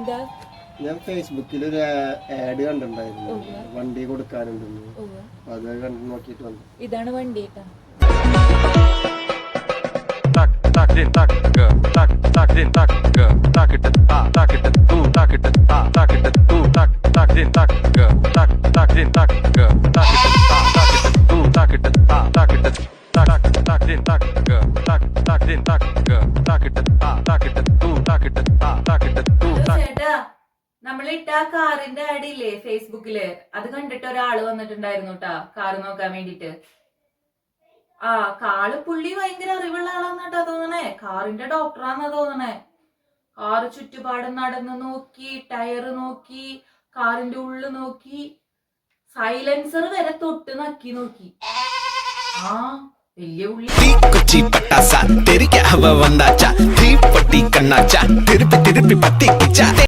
എന്താ? ഞാൻ ഫേസ്ബുക്കിൽ ഒരു ആഡ് കണ്ടിട്ടുണ്ടായിരുന്നു, വണ്ടി കൊടുക്കാനുണ്ടെന്ന്. അത് കണ്ടു നോക്കിട്ട് വന്നു. ഇതാണ് വണ്ടി കേട്ടാ. നമ്മളിട്ട കാറിന്റെ ആഡ് ഇല്ലേ ഫേസ്ബുക്കില്, അത് കണ്ടിട്ട് ഒരാള് വന്നിട്ടുണ്ടായിരുന്നു കേട്ടാ, കാറ് നോക്കാൻ വേണ്ടിട്ട്. ആ പുള്ളി ഭയങ്കര അറിവുള്ള ആളാന്നാട്ടാ തോന്നണേ, കാറിന്റെ ഡോക്ടറാന്നാ തോന്നണേ. കാറ് ചുറ്റുപാടും നടന്ന് നോക്കി, ടയറ് നോക്കി, കാറിന്റെ ഉള്ളു നോക്കി, സൈലൻസർ വരെ തൊട്ട് നക്കി നോക്കി. ആ വലിയ ഉള്ളി. കൊച്ചി പട്ടാസ തെരിക്ക ഹവ വന്നാച്ച തീ പൊട്ടി കണ്ണാച്ച തിരുപ്പി തിരുപ്പി പത്തിച്ച